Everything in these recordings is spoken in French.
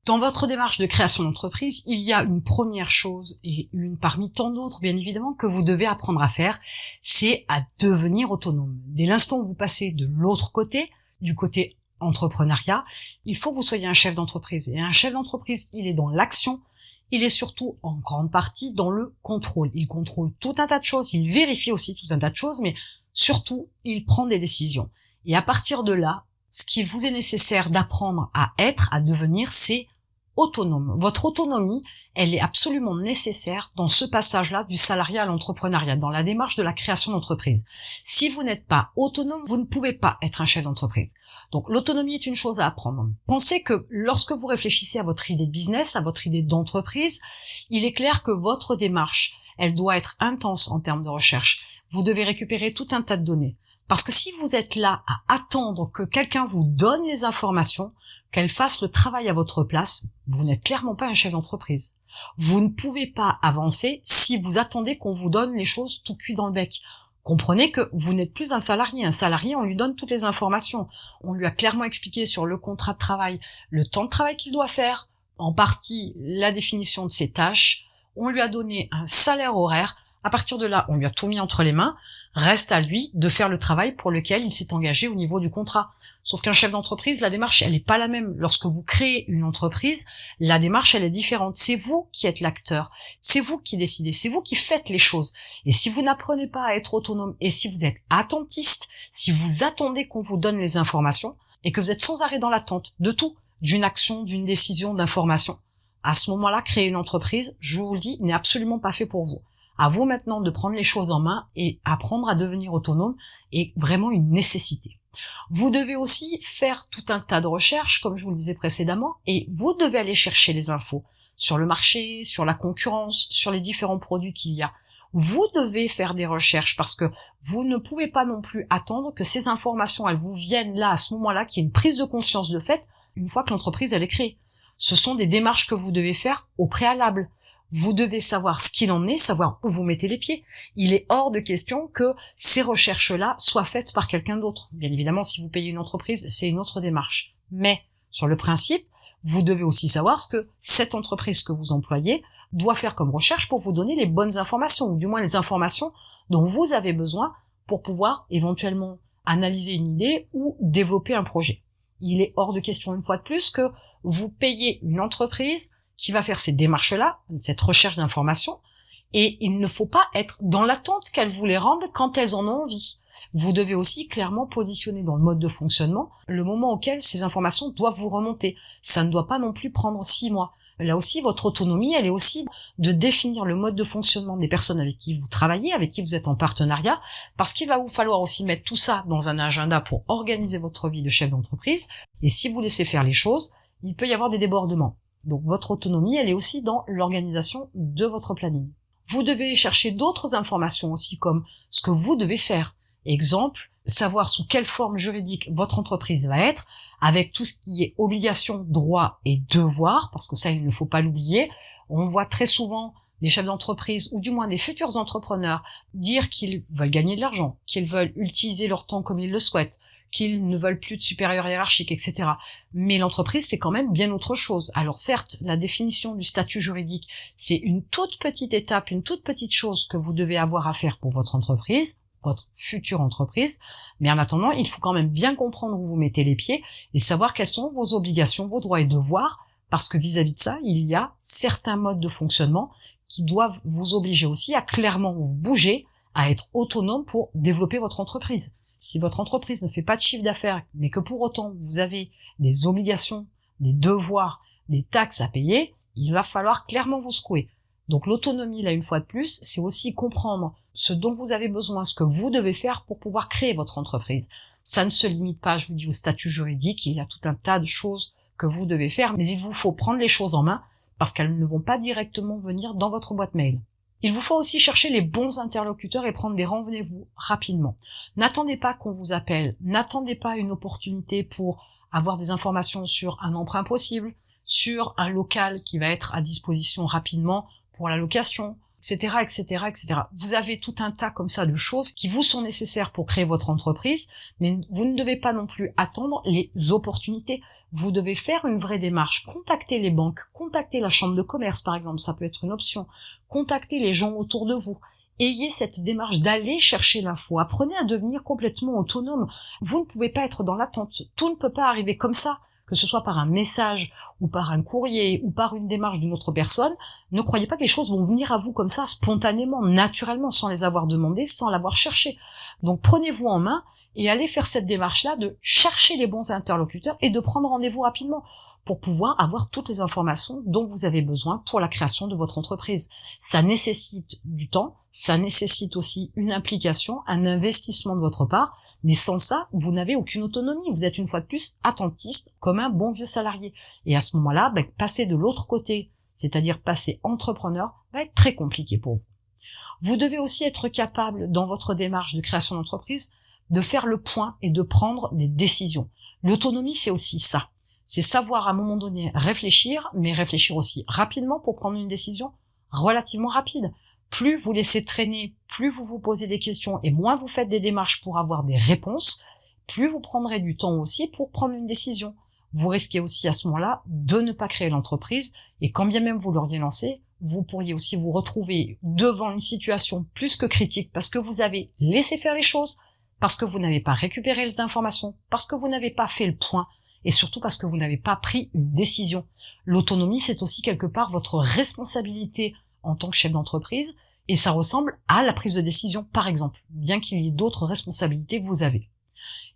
Dans votre démarche de création d'entreprise, il y a une première chose, et une parmi tant d'autres, bien évidemment, que vous devez apprendre à faire, c'est à devenir autonome. Dès l'instant où vous passez de l'autre côté, du côté entrepreneuriat, il faut que vous soyez un chef d'entreprise. Et un chef d'entreprise, il est dans l'action, il est surtout en grande partie dans le contrôle. Il contrôle tout un tas de choses, il vérifie aussi tout un tas de choses, mais surtout, il prend des décisions. Et à partir de là, ce qu'il vous est nécessaire d'apprendre à être, à devenir, c'est autonome. Votre autonomie, elle est absolument nécessaire dans ce passage-là du salariat à l'entrepreneuriat, dans la démarche de la création d'entreprise. Si vous n'êtes pas autonome, vous ne pouvez pas être un chef d'entreprise. Donc l'autonomie est une chose à apprendre. Pensez que lorsque vous réfléchissez à votre idée de business, à votre idée d'entreprise, il est clair que votre démarche, elle doit être intense en termes de recherche. Vous devez récupérer tout un tas de données. Parce que si vous êtes là à attendre que quelqu'un vous donne les informations, qu'elle fasse le travail à votre place, vous n'êtes clairement pas un chef d'entreprise. Vous ne pouvez pas avancer si vous attendez qu'on vous donne les choses tout cuit dans le bec. Comprenez que vous n'êtes plus un salarié. Un salarié, on lui donne toutes les informations. On lui a clairement expliqué sur le contrat de travail le temps de travail qu'il doit faire, en partie la définition de ses tâches. On lui a donné un salaire horaire. À partir de là, on lui a tout mis entre les mains. Reste à lui de faire le travail pour lequel il s'est engagé au niveau du contrat. Sauf qu'un chef d'entreprise, la démarche, elle n'est pas la même. Lorsque vous créez une entreprise, la démarche, elle est différente. C'est vous qui êtes l'acteur. C'est vous qui décidez. C'est vous qui faites les choses. Et si vous n'apprenez pas à être autonome, et si vous êtes attentiste, si vous attendez qu'on vous donne les informations, et que vous êtes sans arrêt dans l'attente de tout, d'une action, d'une décision, d'information, à ce moment-là, créer une entreprise, je vous le dis, n'est absolument pas fait pour vous. À vous maintenant de prendre les choses en main et apprendre à devenir autonome est vraiment une nécessité. Vous devez aussi faire tout un tas de recherches, comme je vous le disais précédemment, et vous devez aller chercher les infos sur le marché, sur la concurrence, sur les différents produits qu'il y a. Vous devez faire des recherches parce que vous ne pouvez pas non plus attendre que ces informations, elles vous viennent là, à ce moment-là, qu'il y ait une prise de conscience de fait, une fois que l'entreprise, elle est créée. Ce sont des démarches que vous devez faire au préalable. Vous devez savoir ce qu'il en est, savoir où vous mettez les pieds. Il est hors de question que ces recherches-là soient faites par quelqu'un d'autre. Bien évidemment, si vous payez une entreprise, c'est une autre démarche. Mais, sur le principe, vous devez aussi savoir ce que cette entreprise que vous employez doit faire comme recherche pour vous donner les bonnes informations, ou du moins les informations dont vous avez besoin pour pouvoir éventuellement analyser une idée ou développer un projet. Il est hors de question, une fois de plus, que vous payez une entreprise qui va faire ces démarches-là, cette recherche d'informations, et il ne faut pas être dans l'attente qu'elles vous les rendent quand elles en ont envie. Vous devez aussi clairement positionner dans le mode de fonctionnement le moment auquel ces informations doivent vous remonter. Ça ne doit pas non plus prendre 6 mois. Là aussi, votre autonomie, elle est aussi de définir le mode de fonctionnement des personnes avec qui vous travaillez, avec qui vous êtes en partenariat, parce qu'il va vous falloir aussi mettre tout ça dans un agenda pour organiser votre vie de chef d'entreprise, et si vous laissez faire les choses, il peut y avoir des débordements. Donc votre autonomie, elle est aussi dans l'organisation de votre planning. Vous devez chercher d'autres informations aussi, comme ce que vous devez faire. Exemple, savoir sous quelle forme juridique votre entreprise va être, avec tout ce qui est obligation, droit et devoir, parce que ça, il ne faut pas l'oublier. On voit très souvent des chefs d'entreprise, ou du moins des futurs entrepreneurs, dire qu'ils veulent gagner de l'argent, qu'ils veulent utiliser leur temps comme ils le souhaitent, qu'ils ne veulent plus de supérieur hiérarchique, etc. Mais l'entreprise, c'est quand même bien autre chose. Alors certes, la définition du statut juridique, c'est une toute petite étape, une toute petite chose que vous devez avoir à faire pour votre entreprise, votre future entreprise, mais en attendant, il faut quand même bien comprendre où vous mettez les pieds et savoir quelles sont vos obligations, vos droits et devoirs, parce que vis-à-vis de ça, il y a certains modes de fonctionnement qui doivent vous obliger aussi à clairement vous bouger, à être autonome pour développer votre entreprise. Si votre entreprise ne fait pas de chiffre d'affaires, mais que pour autant vous avez des obligations, des devoirs, des taxes à payer, il va falloir clairement vous secouer. Donc l'autonomie, là, une fois de plus, c'est aussi comprendre ce dont vous avez besoin, ce que vous devez faire pour pouvoir créer votre entreprise. Ça ne se limite pas, je vous dis, au statut juridique, il y a tout un tas de choses que vous devez faire, mais il vous faut prendre les choses en main parce qu'elles ne vont pas directement venir dans votre boîte mail. Il vous faut aussi chercher les bons interlocuteurs et prendre des rendez-vous rapidement. N'attendez pas qu'on vous appelle, n'attendez pas une opportunité pour avoir des informations sur un emprunt possible, sur un local qui va être à disposition rapidement pour la location. etc., etc., etc. Vous avez tout un tas comme ça de choses qui vous sont nécessaires pour créer votre entreprise, mais vous ne devez pas non plus attendre les opportunités. Vous devez faire une vraie démarche, contacter les banques, contacter la chambre de commerce par exemple, ça peut être une option, contacter les gens autour de vous. Ayez cette démarche d'aller chercher l'info, apprenez à devenir complètement autonome. Vous ne pouvez pas être dans l'attente, tout ne peut pas arriver comme ça, que ce soit par un message ou par un courrier ou par une démarche d'une autre personne. Ne croyez pas que les choses vont venir à vous comme ça, spontanément, naturellement, sans les avoir demandées, sans l'avoir cherché. Donc prenez-vous en main et allez faire cette démarche-là de chercher les bons interlocuteurs et de prendre rendez-vous rapidement pour pouvoir avoir toutes les informations dont vous avez besoin pour la création de votre entreprise. Ça nécessite du temps, ça nécessite aussi une implication, un investissement de votre part, mais sans ça, vous n'avez aucune autonomie. Vous êtes une fois de plus attentiste comme un bon vieux salarié. Et à ce moment-là, passer de l'autre côté, c'est-à-dire passer entrepreneur, va être très compliqué pour vous. Vous devez aussi être capable, dans votre démarche de création d'entreprise, de faire le point et de prendre des décisions. L'autonomie, c'est aussi ça. C'est savoir à un moment donné réfléchir, mais réfléchir aussi rapidement pour prendre une décision relativement rapide. Plus vous laissez traîner, plus vous vous posez des questions et moins vous faites des démarches pour avoir des réponses, plus vous prendrez du temps aussi pour prendre une décision. Vous risquez aussi à ce moment-là de ne pas créer l'entreprise et quand bien même vous l'auriez lancée, vous pourriez aussi vous retrouver devant une situation plus que critique parce que vous avez laissé faire les choses, parce que vous n'avez pas récupéré les informations, parce que vous n'avez pas fait le point et surtout parce que vous n'avez pas pris une décision. L'autonomie, c'est aussi quelque part votre responsabilité en tant que chef d'entreprise, et ça ressemble à la prise de décision, par exemple, bien qu'il y ait d'autres responsabilités que vous avez.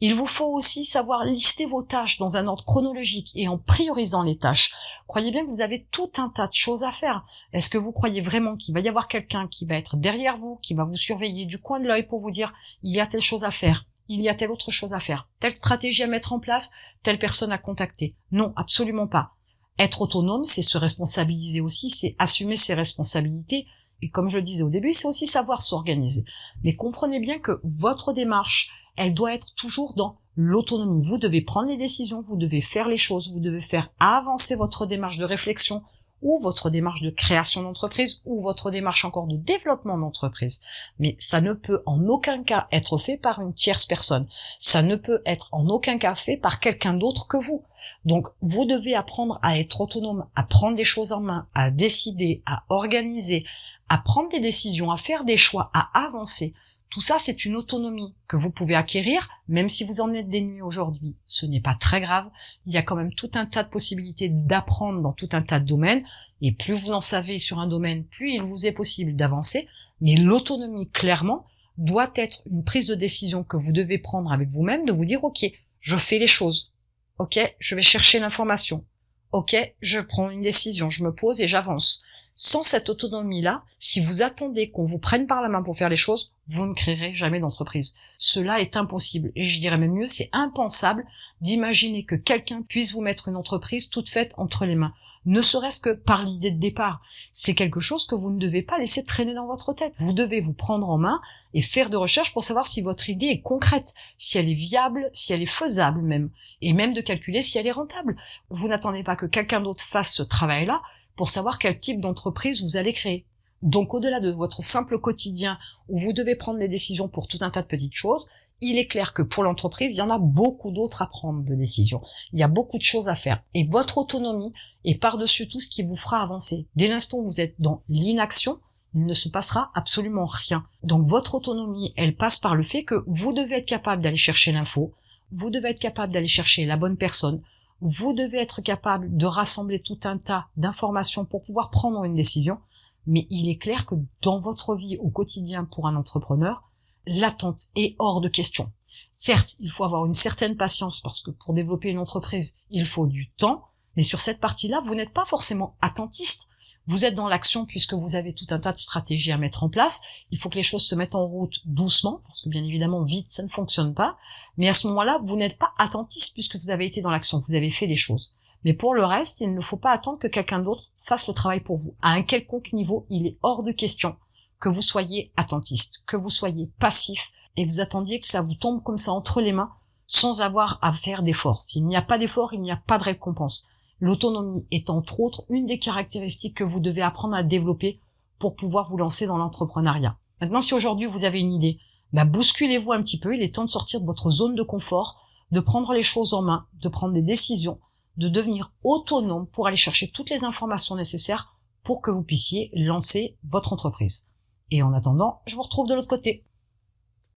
Il vous faut aussi savoir lister vos tâches dans un ordre chronologique et en priorisant les tâches. Croyez bien que vous avez tout un tas de choses à faire. Est-ce que vous croyez vraiment qu'il va y avoir quelqu'un qui va être derrière vous, qui va vous surveiller du coin de l'œil pour vous dire « il y a telle chose à faire ». Il y a telle autre chose à faire, telle stratégie à mettre en place, telle personne à contacter. Non, absolument pas. Être autonome, c'est se responsabiliser aussi, c'est assumer ses responsabilités. Et comme je le disais au début, c'est aussi savoir s'organiser. Mais comprenez bien que votre démarche, elle doit être toujours dans l'autonomie. Vous devez prendre les décisions, vous devez faire les choses, vous devez faire avancer votre démarche de réflexion ou votre démarche de création d'entreprise ou votre démarche encore de développement d'entreprise. Mais ça ne peut en aucun cas être fait par une tierce personne. Ça ne peut être en aucun cas fait par quelqu'un d'autre que vous. Donc, vous devez apprendre à être autonome, à prendre des choses en main, à décider, à organiser, à prendre des décisions, à faire des choix, à avancer. Tout ça, c'est une autonomie que vous pouvez acquérir, même si vous en êtes dénué aujourd'hui. Ce n'est pas très grave. Il y a quand même tout un tas de possibilités d'apprendre dans tout un tas de domaines. Et plus vous en savez sur un domaine, plus il vous est possible d'avancer. Mais l'autonomie, clairement, doit être une prise de décision que vous devez prendre avec vous-même, de vous dire, OK, je fais les choses. OK, je vais chercher l'information. OK, je prends une décision, je me pose et j'avance. Sans cette autonomie-là, si vous attendez qu'on vous prenne par la main pour faire les choses, vous ne créerez jamais d'entreprise. Cela est impossible. Et je dirais même mieux, c'est impensable d'imaginer que quelqu'un puisse vous mettre une entreprise toute faite entre les mains. Ne serait-ce que par l'idée de départ. C'est quelque chose que vous ne devez pas laisser traîner dans votre tête. Vous devez vous prendre en main et faire des recherches pour savoir si votre idée est concrète, si elle est viable, si elle est faisable même, et même de calculer si elle est rentable. Vous n'attendez pas que quelqu'un d'autre fasse ce travail-là pour savoir quel type d'entreprise vous allez créer. Donc au-delà de votre simple quotidien où vous devez prendre des décisions pour tout un tas de petites choses, il est clair que pour l'entreprise, il y en a beaucoup d'autres à prendre de décisions. Il y a beaucoup de choses à faire. Et votre autonomie est par-dessus tout ce qui vous fera avancer. Dès l'instant où vous êtes dans l'inaction, il ne se passera absolument rien. Donc votre autonomie, elle passe par le fait que vous devez être capable d'aller chercher l'info, vous devez être capable d'aller chercher la bonne personne, vous devez être capable de rassembler tout un tas d'informations pour pouvoir prendre une décision. Mais il est clair que dans votre vie au quotidien pour un entrepreneur, l'attente est hors de question. Certes, il faut avoir une certaine patience parce que pour développer une entreprise, il faut du temps, mais sur cette partie-là, vous n'êtes pas forcément attentiste. Vous êtes dans l'action puisque vous avez tout un tas de stratégies à mettre en place. Il faut que les choses se mettent en route doucement, parce que bien évidemment, vite, ça ne fonctionne pas. Mais à ce moment-là, vous n'êtes pas attentiste puisque vous avez été dans l'action, vous avez fait des choses. Mais pour le reste, il ne faut pas attendre que quelqu'un d'autre fasse le travail pour vous. À un quelconque niveau, il est hors de question que vous soyez attentiste, que vous soyez passif et que vous attendiez que ça vous tombe comme ça entre les mains sans avoir à faire d'efforts. S'il n'y a pas d'effort, il n'y a pas de récompense. L'autonomie est entre autres une des caractéristiques que vous devez apprendre à développer pour pouvoir vous lancer dans l'entrepreneuriat. Maintenant, si aujourd'hui vous avez une idée, bousculez-vous un petit peu, il est temps de sortir de votre zone de confort, de prendre les choses en main, de prendre des décisions, de devenir autonome pour aller chercher toutes les informations nécessaires pour que vous puissiez lancer votre entreprise. Et en attendant, je vous retrouve de l'autre côté.